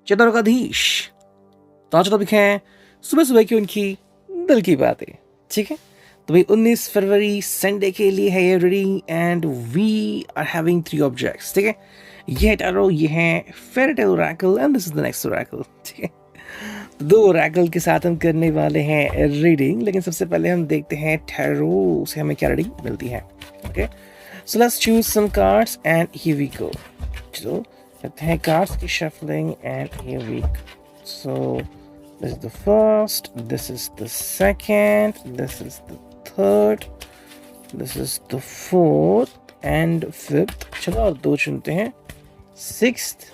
चतुर्गधीश। तो आज टॉपिक है सुबह सुबह की उनकी दिल की बातें। ठीक है, तो भाई 19 फरवरी संडे के लिए है ये reading and we are having 3 objects. ठीक है, ये है टैरो, ये है fairy tale oracle and this is the next oracle. ठीक है, तो 2 ओरेकल के साथ हम करने वाले हैं रीडिंग, लेकिन सबसे पहले हम देखते हैं टैरो से हमें क्या रीडिंग मिलती है। Okay, so let's choose some cards and here we go. चलो करते हैं कार्ड्स की shuffling and here we go. So this is the first, this is the second, this is the third, this is the fourth and fifth. चलो और 2 चुनते हैं, sixth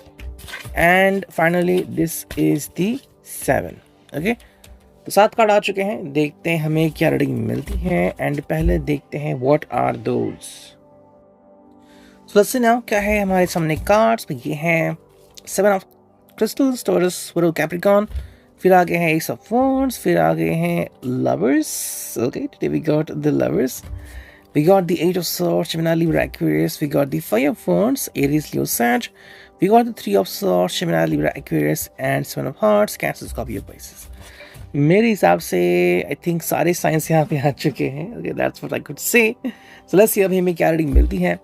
and finally this is the 7. Okay, तो 7 card आ चुके हैं। देखते हैं हमें क्या रीडिंग मिलती है एंड पहले देखते हैं what are those. So let's see now क्या है हमारे सामने कार्ड्स। ये हैं 7 of crystals, Taurus, Virgo, Capricorn, फिर आगे हैं Ace of Wands, फिर आगे हैं Lovers. Okay, today we got the Lovers. We got the 8 of Swords, Gemini, Libra, Aquarius. We got the 5 of Wands, Aries, Leo, Sag. We got the 3 of Swords, Gemini, Libra, Aquarius, and 7 of Hearts, Cancer, Scorpio, Pisces. मेरे हिसाब से I think सारे science यहाँ पे आ चुके हैं। Okay, that's what I could say. So let's see अभी हमें क्या रीडिंग मिलती है।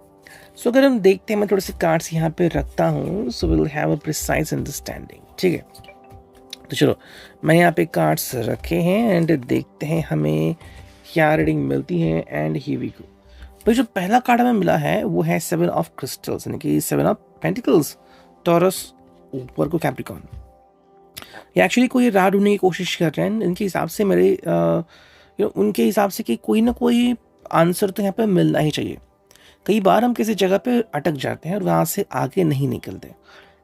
So अगर हम देखते हैं, मैं थोड़े से कार्ड्स यहाँ पे रखता हूँ, so we'll have a precise understanding. ठीक है, तो चलो मैं यहाँ पे कार्ड्स रखे हैं एंड देखते हैं हमें क्या रीडिंग मिलती है एंड हियर वी गो। तो जो पहला कार्ड हमें मिला है वो है 7 ऑफ क्रिस्टल्स, यानी कि 7 ऑफ पेंटिकल्स, टॉरस, ऊपर को कैप्रिकॉर्न। ये एक्चुअली कोई राह ढूंढने की कोशिश कर रहे हैं इनके हिसाब से, मेरे उनके हिसाब से कि कोई ना कोई आंसर तो यहाँ पे मिलना ही चाहिए। कई बार हम किसी जगह पे अटक जाते हैं और वहाँ से आगे नहीं निकलते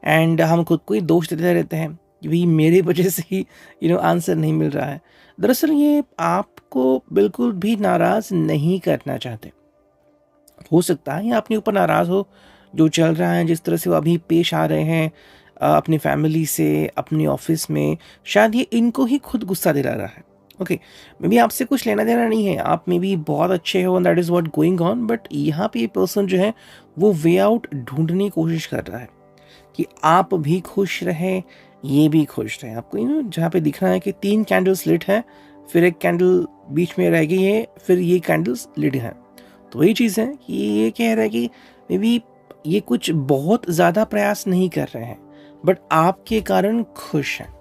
एंड हम खुद को ही दोष देते रहते हैं कि भाई मेरे वजह से ही आंसर नहीं मिल रहा है। दरअसल ये आपको बिल्कुल भी नाराज़ नहीं करना चाहते। हो सकता है ये अपने ऊपर नाराज़ हो, जो चल रहा है, जिस तरह से वो अभी पेश आ रहे हैं अपनी फैमिली से, अपनी ऑफिस में, शायद ये इनको ही खुद गुस्सा दिला रहा है। ओके, मे बी आपसे कुछ लेना देना नहीं है, आप मे बी बहुत अच्छे हो, that is what going on, but यहाँ पे ये पर्सन जो है वो वे आउट ढूंढने की कोशिश कर रहा है कि आप भी खुश रहें, ये भी खुश रहे। आपको जहाँ पे दिख रहा है कि 3 कैंडल्स लिट है, फिर एक कैंडल बीच में रह गई है, फिर ये कैंडल्स लिट है। तो वही चीज़ है कि ये कह रहा है कि मे बी ये कुछ बहुत ज़्यादा प्रयास नहीं कर रहे हैं बट आपके कारण खुश हैं।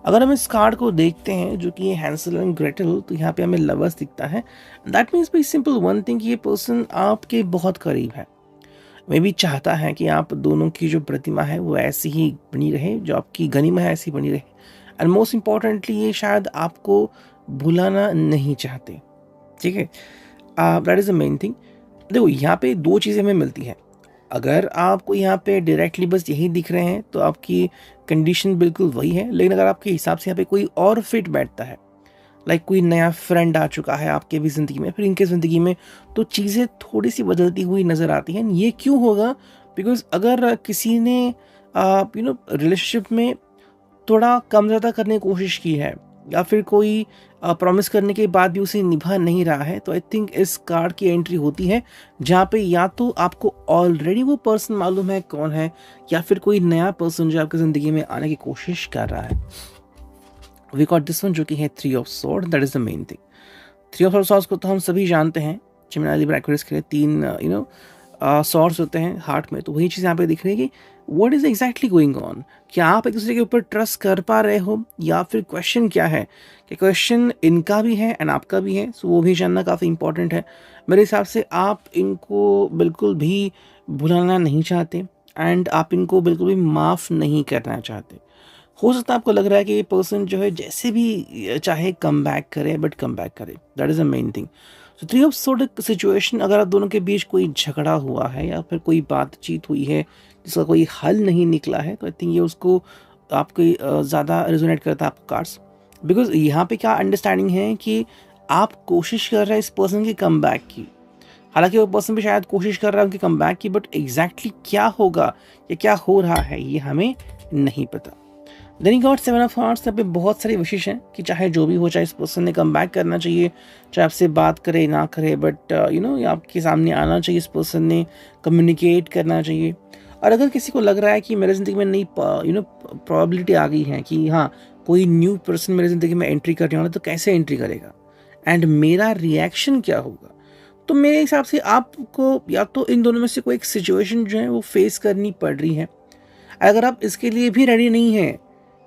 अगर हम इस कार्ड को देखते हैं जो कि हैंसल एंड ग्रेटल, तो यहाँ पे हमें लवर्स दिखता है। That means by simple one thing, ये पर्सन आपके बहुत करीब है, मैं भी चाहता है कि आप दोनों की जो प्रतिमा है वो ऐसी ही बनी रहे, जो आपकी गनीमा है ऐसी बनी रहे, एंड मोस्ट इम्पॉर्टेंटली ये शायद आपको भुलाना नहीं चाहते। ठीक है, that is the main thing. देखो यहाँ पे 2 चीज़ें हमें मिलती हैं। अगर आपको यहाँ पे डायरेक्टली बस यही दिख रहे हैं तो आपकी कंडीशन बिल्कुल वही है, लेकिन अगर आपके हिसाब से यहाँ पे कोई और फिट बैठता है, लाइक कोई नया फ्रेंड आ चुका है आपके भी ज़िंदगी में, फिर इनके ज़िंदगी में, तो चीज़ें थोड़ी सी बदलती हुई नज़र आती हैं। ये क्यों होगा? बिकॉज अगर किसी ने रिलेशनशिप में थोड़ा कम ज़्यादा करने की कोशिश की है या फिर कोई प्रॉमिस करने के बाद भी उसे निभा नहीं रहा है, तो आई थिंक इस कार्ड की एंट्री होती है जहाँ पे या तो आपको ऑलरेडी वो पर्सन मालूम है कौन है, या फिर कोई नया पर्सन जो आपकी ज़िंदगी में आने की कोशिश कर रहा है। वी गॉट दिस वन जो कि है 3 of sword, that is the main thing. 3 of swords को तो हम सभी जानते हैं, जेमिनी, लिब्रा, एक्वेरियस के लिए 3 स्वॉर्ड्स होते हैं हार्ट में। तो वही चीज़ यहाँ पे दिख रही है कि what is exactly going on. क्या आप एक दूसरे के ऊपर ट्रस्ट कर पा रहे हो, या फिर क्वेश्चन क्या है कि क्वेश्चन इनका भी है एंड आपका भी है, सो वो भी जानना काफ़ी इंपॉर्टेंट है। मेरे हिसाब से आप इनको बिल्कुल भी भुलाना नहीं चाहते एंड आप इनको बिल्कुल भी माफ़ नहीं करना चाहते। हो सकता है आपको लग रहा है कि ये पर्सन जो है जैसे भी चाहे कम बैक करे, बट कम बैक करे, that is the main thing. तो 3 ऑफ स्वॉर्ड सिचुएशन, अगर आप दोनों के बीच कोई झगड़ा हुआ है या फिर कोई बातचीत हुई है जिसका कोई हल नहीं निकला है, तो आई थिंक ये उसको आपको ज़्यादा रिजोनेट करता है आपको कार्ड्स। बिकॉज यहाँ पे क्या अंडरस्टैंडिंग है कि आप कोशिश कर रहे हैं इस पर्सन की कम बैक की, हालांकि वो पर्सन भी शायद कोशिश कर रहा है उनकी कम बैक की, बट एग्जैक्टली क्या होगा या क्या हो रहा है ये हमें नहीं पता। Then you got 7 of hearts. यहाँ पे बहुत सारी विशेष हैं कि चाहे जो भी हो, चाहे इस पर्सन ने कम बैक करना चाहिए, चाहे आपसे बात करे ना करे, बट आपके सामने आना चाहिए, इस पर्सन ने कम्युनिकेट करना चाहिए। और अगर किसी को लग रहा है कि मेरे ज़िंदगी में नई प्रोबेबिलिटी आ गई है कि हाँ, कोई न्यू पर्सन मेरे ज़िंदगी में एंट्री करने वाला है, तो कैसे एंट्री करेगा एंड मेरा रिएक्शन क्या होगा, तो मेरे हिसाब से आपको या तो इन दोनों में से कोई एक सिचुएशन जो है वो फेस करनी पड़ रही है। अगर आप इसके लिए भी रेडी नहीं हैं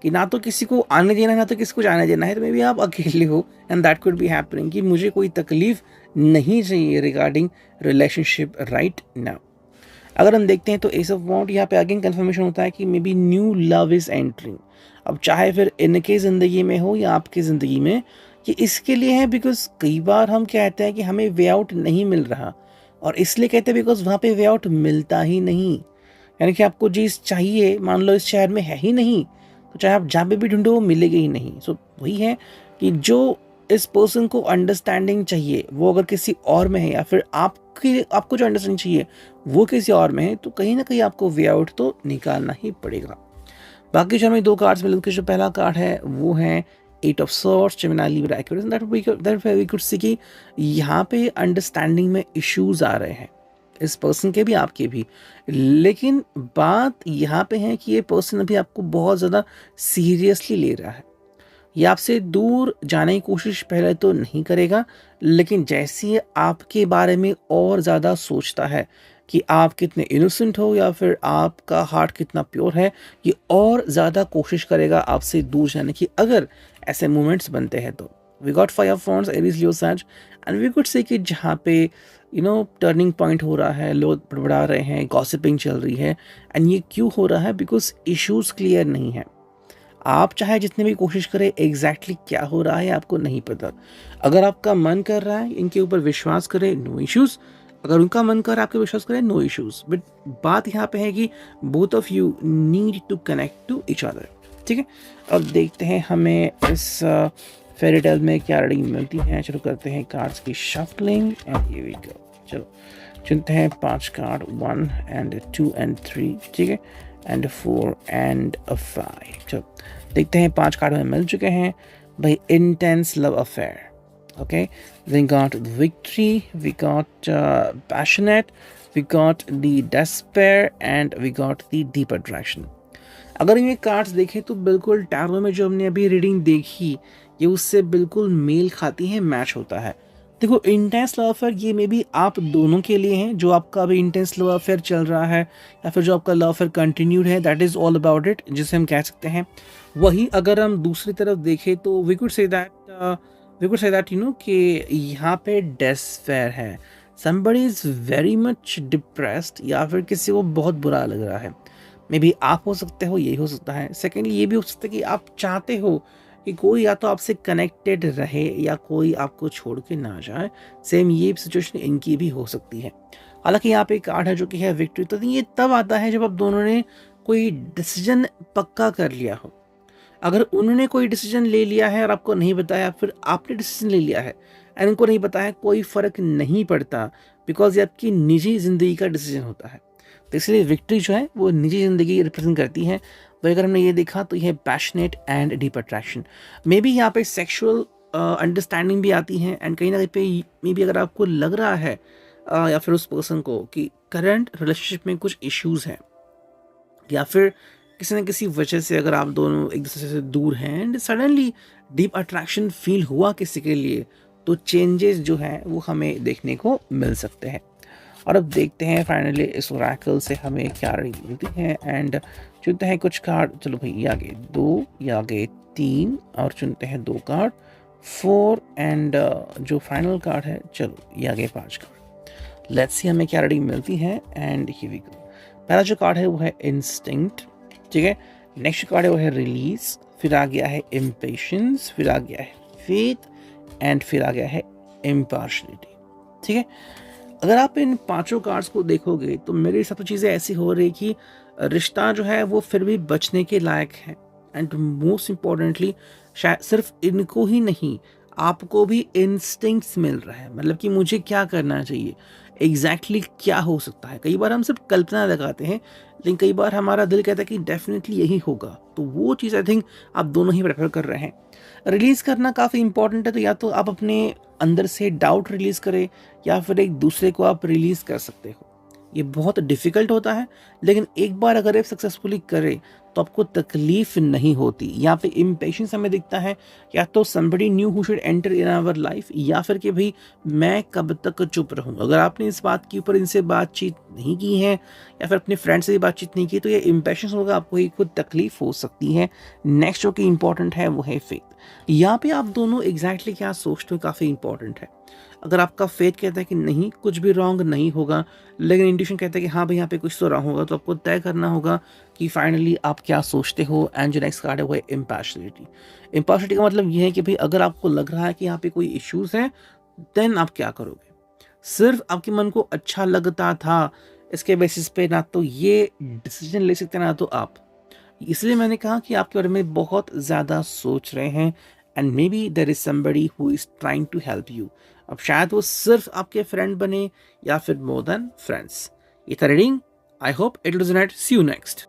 कि ना तो किसी को आने देना है ना तो किसी को जाने देना है, तो मे बी आप अकेले हो and that could be happening कि मुझे कोई तकलीफ नहीं चाहिए रिगार्डिंग रिलेशनशिप राइट नाउ। अगर हम देखते हैं तो एस ऑफ वॉन्ड यहाँ पे अगेन कंफर्मेशन होता है कि may be new love is entering. अब चाहे फिर इनके ज़िंदगी में हो या आपकी ज़िंदगी में, कि इसके लिए है बिकॉज कई बार हम कहते हैं कि हमें वे आउट नहीं मिल रहा, और इसलिए कहते हैं बिकॉज वहाँ पे वे आउट मिलता ही नहीं। यानी कि आपको चीज़ चाहिए, मान लो इस शहर में है ही नहीं, तो चाहे आप जहाँ पे भी ढूंढो वो मिलेगी ही नहीं। सो वही है कि जो इस पर्सन को अंडरस्टैंडिंग चाहिए वो अगर किसी और में है, या फिर आपको जो अंडरस्टैंडिंग चाहिए वो किसी और में है, तो कहीं ना कहीं आपको वे आउट तो निकालना ही पड़ेगा। बाकी जो हमें दो कार्ड्स मिले, उनके जो पहला कार्ड है वो है eight of swords, Gemini, Libra, Aquarius. That we could see कि यहाँ पे अंडरस्टैंडिंग में इश्यूज आ रहे हैं, इस पर्सन के भी आपके भी। लेकिन बात यहाँ पे है कि ये पर्सन अभी आपको बहुत ज़्यादा सीरियसली ले रहा है। ये आपसे दूर जाने की कोशिश पहले तो नहीं करेगा, लेकिन जैसे ही आपके बारे में और ज़्यादा सोचता है कि आप कितने इनोसेंट हो या फिर आपका हार्ट कितना प्योर है, ये और ज़्यादा कोशिश करेगा आपसे दूर जाने की, अगर ऐसे मोमेंट्स बनते हैं तो। We got 5 of wands, Aries, Leo, sage, and we could say कि जहाँ पे टर्निंग पॉइंट हो रहा है, लोग बड़बड़ा रहे हैं, गॉसिपिंग चल रही है, एंड ये क्यों हो रहा है? बिकॉज इश्यूज क्लियर नहीं है। आप चाहे जितनी भी कोशिश करें, एग्जैक्टली क्या हो रहा है आपको नहीं पता। अगर आपका मन कर रहा है इनके ऊपर विश्वास करें, नो इश्यूज। अगर उनका मन कर रहा है आपके विश्वास करें, नो इश्यूज। बट बात यहाँ पे है कि both of you need to connect to each other. ठीक है, अब देखते हैं हमें इस फेरी टेल में क्या रीडिंग मिलती है। चलो करते हैं कार्ड्स की shuffling and here we go. चलो चुनते हैं 5 कार्ड, 1 and 2 and 3, ठीक है, एंड 4 and 5। चलो देखते हैं 5 कार्ड हमें मिल चुके हैं भाई। Intense love affair, okay, we got victory, we got passionate, we got the despair and we got the deep attraction. अगर ये कार्ड्स देखें तो बिल्कुल टैरो में जो हमने अभी रीडिंग देखी ये उससे बिल्कुल मेल खाती है, मैच होता है। देखो, इंटेंस लव अफेयर ये मे बी आप दोनों के लिए हैं, जो आपका अभी इंटेंस लव अफेयर चल रहा है या फिर जो आपका लव अफेयर कंटिन्यूड है, that is all about it, जिसे हम कह सकते हैं। वही अगर हम दूसरी तरफ देखें तो वी कुड से दैट कि यहाँ पे डेस्पेयर है, somebody is very much depressed, या फिर किसी को बहुत बुरा लग रहा है। मे बी आप हो सकते हो, यही हो सकता है। सेकेंडली ये भी हो सकता है कि आप चाहते हो कि कोई या तो आपसे कनेक्टेड रहे या कोई आपको छोड़ के ना जाए। सेम ये सिचुएशन इनकी भी हो सकती है। हालांकि यहाँ पे कार्ड है जो कि है विक्ट्री, तो ये तब आता है जब आप दोनों ने कोई डिसीजन पक्का कर लिया हो। अगर उन्होंने कोई डिसीजन ले लिया है और आपको नहीं बताया, फिर आपने डिसीजन ले लिया है एंड उनको नहीं बताया, कोई फ़र्क नहीं पड़ता, बिकॉज ये आपकी निजी ज़िंदगी का डिसीजन होता है। तो इसलिए विक्ट्री जो है वो निजी ज़िंदगी रिप्रेजेंट करती है। तो अगर हमने ये देखा तो यह passionate and deep attraction, may be यहाँ पे सेक्सुअल अंडरस्टैंडिंग भी आती है, एंड कहीं ना कहीं पे मे बी अगर आपको लग रहा है या फिर उस पर्सन को कि करंट रिलेशनशिप में कुछ इश्यूज हैं, या फिर किसी न किसी वजह से अगर आप दोनों एक दूसरे से दूर हैं and suddenly deep attraction feel हुआ किसी के लिए, तो चेंजेस जो हैं वो हमें देखने को मिल सकते हैं। और अब देखते हैं फाइनली इस ओरेकल से हमें क्या रीडिंग मिलती है, एंड चुनते हैं कुछ कार्ड। चलो भाई, ये आगे 2, ये आगे 3, और चुनते हैं 2 कार्ड 4, एंड जो फाइनल कार्ड है, चलो ये आगे 5 कार्ड। लेट्स सी हमें क्या रीडिंग मिलती है, एंड हियर वी गो। पहला जो कार्ड है वो है इंस्टिंक्ट, ठीक है। नेक्स्ट कार्ड है वो है रिलीज, फिर आ गया है इम्पेशंस, फिर आ गया है फेथ, एंड फिर आ गया है इम्पार्शलिटी, ठीक है। अगर आप इन 5 कार्ड्स को देखोगे तो मेरे हिसाब से चीज़ें ऐसी हो रही कि रिश्ता जो है वो फिर भी बचने के लायक है, एंड मोस्ट इम्पॉर्टेंटली शायद सिर्फ इनको ही नहीं, आपको भी इंस्टिंक्ट्स मिल रहा है, मतलब कि मुझे क्या करना चाहिए, एग्जैक्टली क्या हो सकता है। कई बार हम सिर्फ कल्पना लगाते हैं, लेकिन कई बार हमारा दिल कहता है कि डेफिनेटली यही होगा। तो वो चीज़ आई थिंक आप दोनों ही प्रेफर कर रहे हैं। रिलीज़ करना काफ़ी इंपॉर्टेंट है, तो या तो आप अपने अंदर से डाउट रिलीज़ करें या फिर एक दूसरे को आप रिलीज़ कर सकते हो। ये बहुत डिफिकल्ट होता है, लेकिन एक बार अगर आप सक्सेसफुली करें तो आपको तकलीफ नहीं होती। यहाँ पे इम्पेशंस हमें दिखता है, या तो somebody new who should enter in our life, या फिर कि भाई मैं कब तक चुप रहूँ। अगर आपने इस बात के ऊपर इनसे बातचीत नहीं की है या फिर अपने फ्रेंड से बातचीत नहीं की, तो ये इम्पेशंस होगा, आपको ही खुद तकलीफ हो सकती है। नेक्स्ट जो कि इंपॉर्टेंट है वो है फेथ। यहाँ पे आप दोनों एग्जैक्टली क्या सोचते हो काफ़ी इंपॉर्टेंट है। अगर आपका फेथ कहता है कि नहीं कुछ भी रॉन्ग नहीं होगा, लेकिन इंट्यूशन कहता है कि हाँ भाई यहाँ पे कुछ तो रॉन्ग होगा, तो आपको तय करना होगा कि फाइनली आप क्या सोचते हो। एंड जो नेक्स्ट कार्ड है वो है इम्पार्शलिटी। इम्पार्शलिटी का मतलब ये है कि भाई अगर आपको लग रहा है कि यहाँ पे कोई इश्यूज है, देन आप क्या करोगे। सिर्फ आपके मन को अच्छा लगता था, इसके बेसिस पे ना तो ये डिसीजन ले सकते ना तो आप। इसलिए मैंने कहा कि आपके बारे में बहुत ज़्यादा सोच रहे हैं, and maybe there is somebody who is trying to help you. अब शायद वो सिर्फ आपके फ्रेंड बने या फिर मोर देन फ्रेंड्स। ये था reading. I hope it will resonate. See you next.